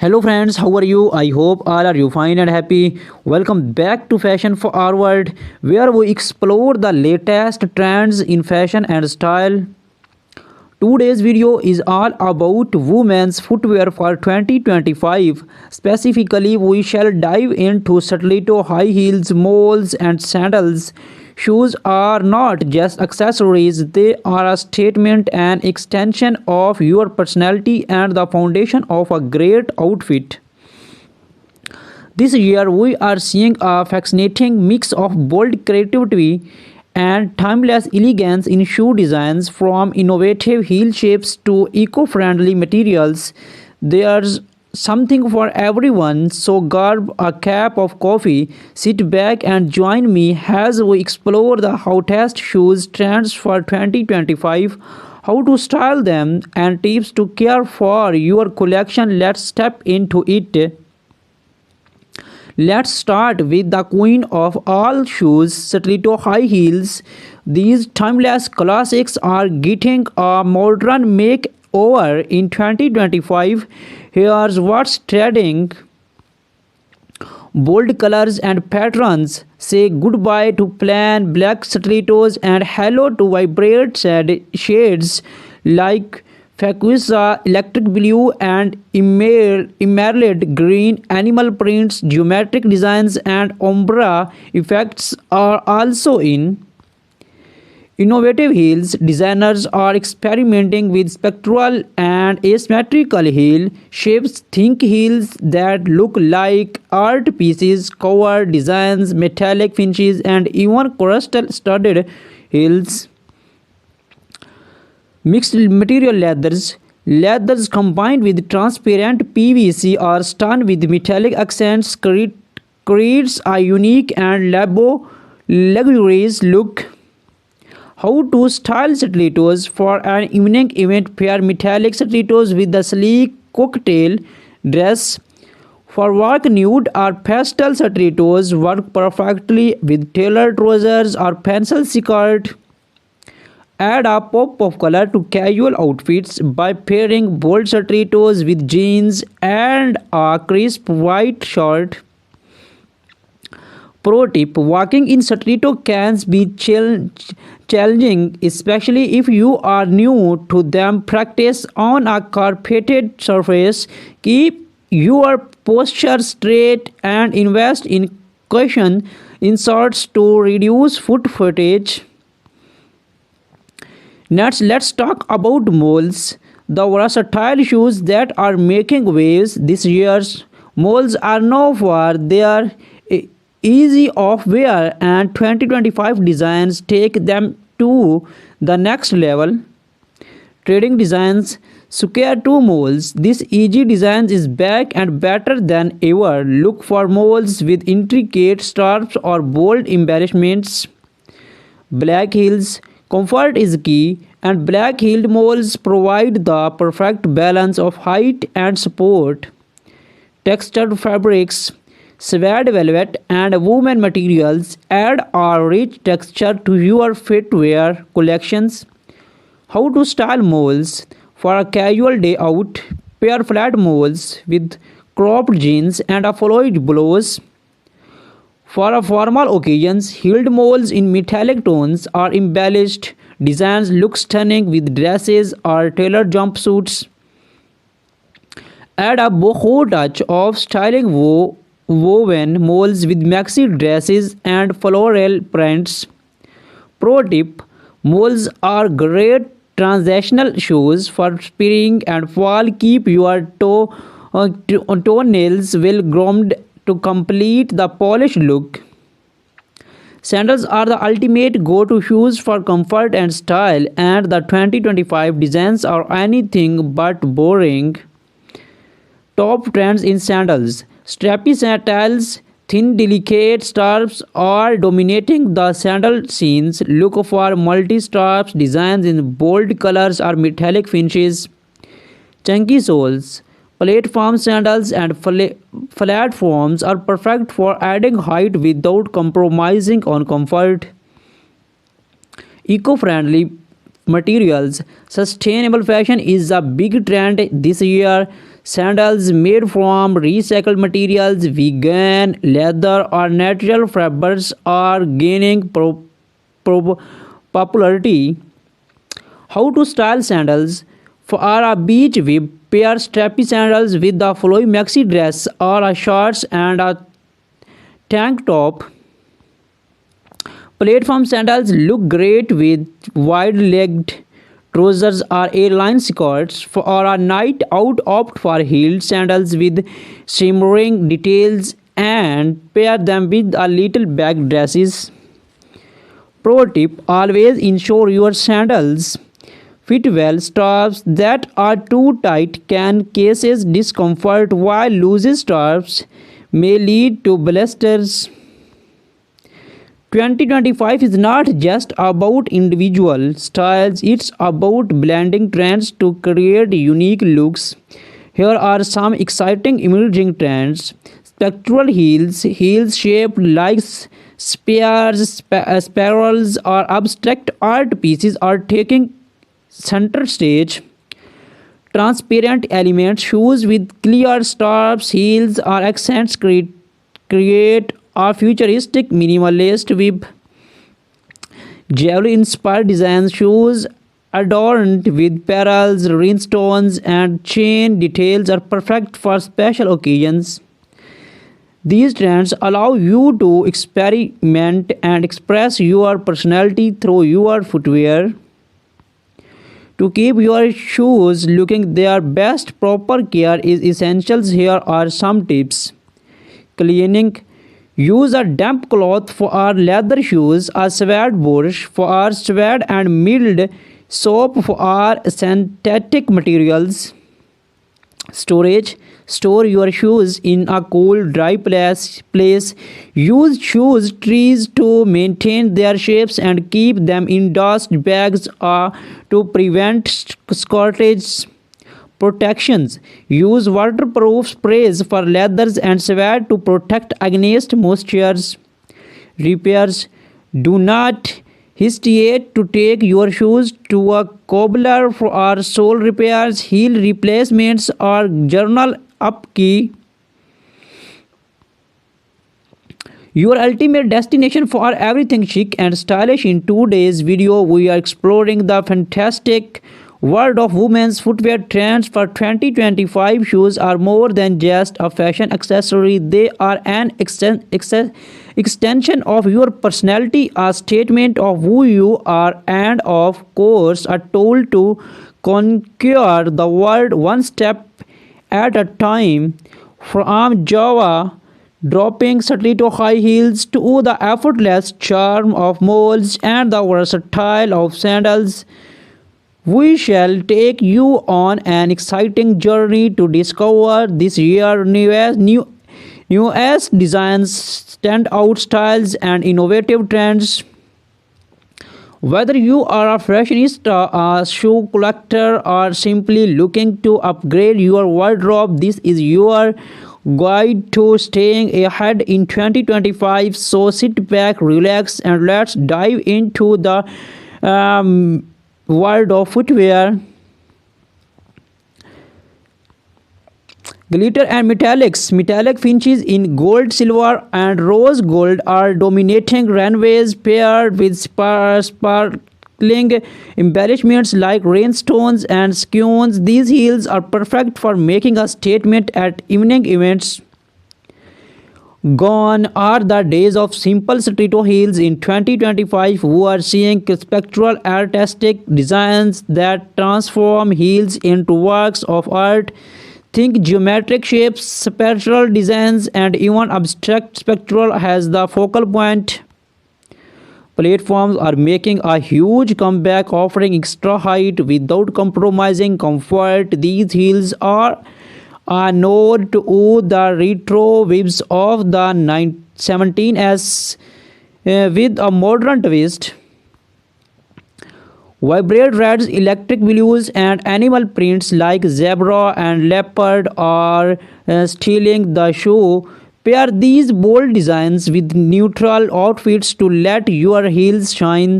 Hello friends, how are you? I hope all are you fine and happy. Welcome back to Fashion Forward, where we explore the latest trends in fashion and style. Today's video is all about women's footwear for 2025. Specifically, we shall dive into stiletto high heels, moles, and sandals. Shoes are not just accessories, they are a statement and extension of your personality and the foundation of a great outfit. This year, we are seeing a fascinating mix of bold creativity and timeless elegance in shoe designs, from innovative heel shapes to eco friendly materials. There's something for everyone, so grab a cup of coffee, sit back, and join me as we explore the hottest shoes trends for 2025, how to style them, and tips to care for your collection. Let's step into it. Let's start with the queen of all shoes, stiletto high heels. These timeless classics are getting a modern makeover in 2025. Here's what's trending. Bold colors and patterns. Say goodbye to plain black stilettos and hello to vibrant shades like Fuchsia, electric blue, and emerald green. Animal prints, geometric designs, and ombre effects are also in. Innovative heels. Designers are experimenting with spectral and asymmetrical heel shapes. Think heels that look like art pieces, cover designs, metallic finishes, and even crystal studded heels. Mixed material leathers. Leathers combined with transparent PVC or stone with metallic accents creates a unique and luxurious look. How to style stilettos for an evening event. Pair metallic stilettos with the sleek cocktail dress. For work, nude or pastel stilettos work perfectly with tailored trousers or pencil skirt. Add a pop of color to casual outfits by pairing bold stilettos with jeans and a crisp white shirt. Pro tip: walking in stiletto can be challenging, especially if you are new to them. Practice on a carpeted surface. Keep your posture straight and invest in cushion inserts to reduce foot footage. Next, let's talk about moles, the versatile shoes that are making waves this year. Moles are known for their easy of wear, and 2025 designs take them to the next level. Trading designs. Square 2 moles. This easy design is back and better than ever. Look for moles with intricate straps or bold embellishments. Black heels. Comfort is key, and black heeled moles provide the perfect balance of height and support. Textured fabrics, suede velvet, and woven materials add a rich texture to your footwear collections. How to style moles for a casual day out. Pair flat moles with cropped jeans and a floyd blouse. For a formal occasions, heeled moles in metallic tones or embellished designs look stunning with dresses or tailored jumpsuits. Add a boho touch of styling woven moles with maxi dresses and floral prints. Pro tip: moles are great transitional shoes for spring and fall. Keep your toenails well groomed to complete the polished look. Sandals are the ultimate go-to shoes for comfort and style, and the 2025 designs are anything but boring. Top trends in sandals. Strappy sandals, thin delicate straps are dominating the sandal scenes. Look for multi-straps designs in bold colors or metallic finishes. Chunky soles. Platform sandals and platforms are perfect for adding height without compromising on comfort. Eco-friendly materials. Sustainable fashion is a big trend this year. Sandals made from recycled materials, vegan, leather, or natural fibers are gaining pro- popularity. How to style sandals? For a beach, we pair strappy sandals with a flowy maxi dress or a shorts and a tank top. Platform sandals look great with wide-legged trousers or A-line skirts. For a night out, opt for heeled sandals with shimmering details and pair them with a little bag dresses. Pro tip: always ensure your sandals fit well. Straps that are too tight can cause discomfort, while loose straps may lead to blisters. 2025 is not just about individual styles, it's about blending trends to create unique looks. Here are some exciting emerging trends. Spectral heels, heels shaped like spears, spirals, or abstract art pieces are taking center stage. Transparent elements, shoes with clear straps, heels, or accents create a futuristic minimalist with jewelry inspired designs. Shoes adorned with pearls, rhinestones, and chain details are perfect for special occasions. These trends allow you to experiment and express your personality through your footwear. To keep your shoes looking their best, proper care is essential. Here are some tips. Cleaning: use a damp cloth for our leather shoes, a suede brush for our suede, and mild soap for our synthetic materials. Storage: store your shoes in a cool, dry place. Use shoes trees to maintain their shapes and keep them in dust bags to prevent scorches. Protections: use waterproof sprays for leathers and suede to protect against moistures. Repairs: do not hesitate to take your shoes to a cobbler for our sole repairs, heel replacements, or journal upkeep. Your ultimate destination for everything chic and stylish. In today's video, we are exploring the fantastic world of women's footwear trends for 2025. Shoes are more than just a fashion accessory, they are an extension of your personality, a statement of who you are, and of course, a tool to conquer the world one step at a time. From Java dropping stiletto high heels to the effortless charm of moles and the versatile of sandals, we shall take you on an exciting journey to discover this year's newest designs, standout styles, and innovative trends. Whether you are a fashionista, a shoe collector, or simply looking to upgrade your wardrobe, this is your guide to staying ahead in 2025. So sit back, relax, and let's dive into the world of footwear. Glitter and metallics. Metallic finishes in gold, silver, and rose gold are dominating runways, paired with sparkling embellishments like rhinestones and skeins. These heels are perfect for making a statement at evening events. Gone are the days of simple stiletto heels. In 2025, we are seeing spectral artistic designs that transform heels into works of art. Think geometric shapes, spectral designs, and even abstract spectral has the focal point. Platforms are making a huge comeback, offering extra height without compromising comfort. These heels are a nod to the retro vibes of the 17s with a modern twist. Vibrant reds, electric blues, and animal prints like zebra and leopard are stealing the show. Pair these bold designs with neutral outfits to let your heels shine.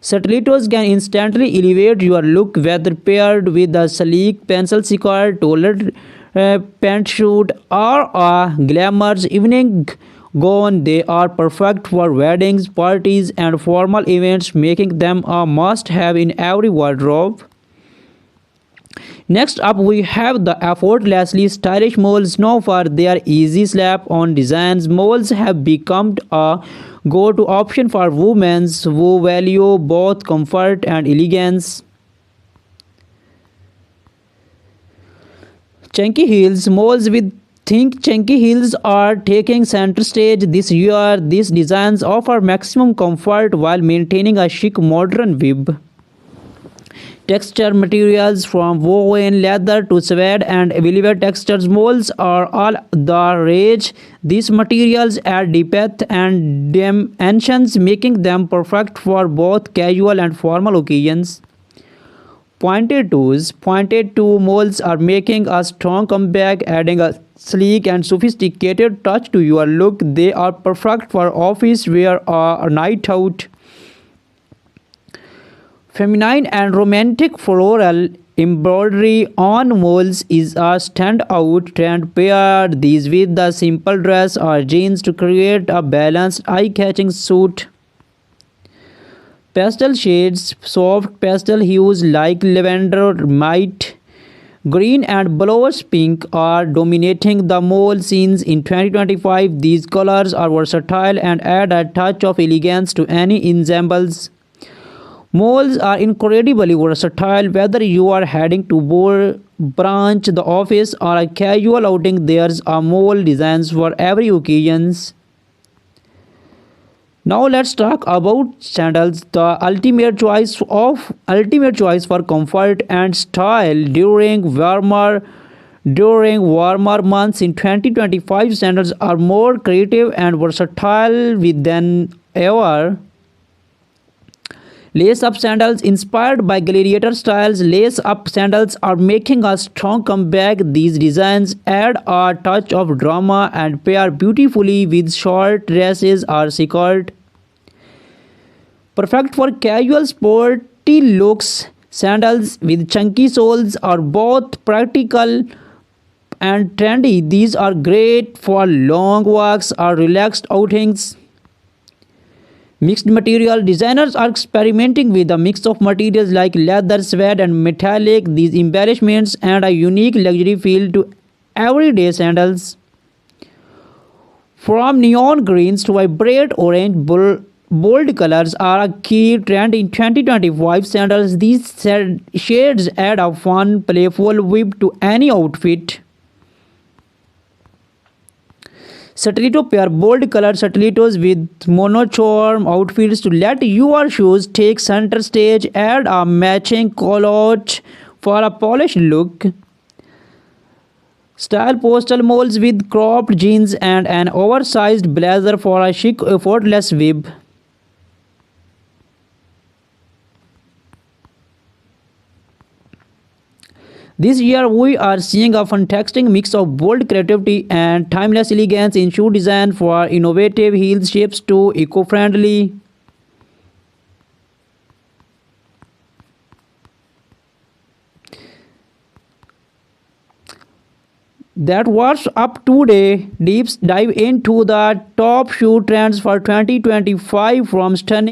Stilettos can instantly elevate your look, whether paired with a sleek pencil skirt, tailored pantsuit, or a glamorous evening gown. They are perfect for weddings, parties, and formal events, making them a must-have in every wardrobe. Next up, we have the effortlessly stylish moles. Known for their easy slap-on designs, moles have become a go-to option for women who value both comfort and elegance. Chunky heels, moles with think chunky heels are taking center stage this year. These designs offer maximum comfort while maintaining a chic modern vibe. Texture materials from woven leather to suede and velvet textures molds are all the rage. These materials add depth and dimensions, making them perfect for both casual and formal occasions. Pointed toe molds are making a strong comeback, adding a sleek and sophisticated touch to your look. They are perfect for office wear or a night out. Feminine and romantic floral embroidery on molds is a standout trend. Pair these with the simple dress or jeans to create a balanced, eye-catching suit. Pastel shades, soft pastel hues like lavender, might green, and bluish pink are dominating the mall scenes in 2025. These colors are versatile and add a touch of elegance to any ensembles. Malls are incredibly versatile, whether you are heading to branch, the office, or a casual outing. There's a mall designs for every occasion. Now let's talk about sandals, the ultimate choice for comfort and style during warmer months in 2025. Sandals are more creative and versatile than ever. Lace up sandals inspired by gladiator styles. Lace up sandals are making a strong comeback. These designs add a touch of drama and pair beautifully with short dresses or skirt. Perfect for casual sporty looks, sandals with chunky soles are both practical and trendy. These are great for long walks or relaxed outings. Mixed material designers are experimenting with a mix of materials like leather, suede, and metallic. These embellishments add a unique luxury feel to everyday sandals. From neon greens to vibrant orange, bold colors are a key trend in 2025 sandals. These shades add a fun, playful vibe to any outfit. Stiletto pair bold colored stilettos with monochrome outfits to let your shoes take center stage. Add a matching culotte for a polished look. Style postal molds with cropped jeans and an oversized blazer for a chic, effortless vibe. This year, we are seeing a fantastic mix of bold creativity and timeless elegance in shoe design, for innovative heel shapes to eco-friendly. That was up today. Deep dive into the top shoe trends for 2025, from stunning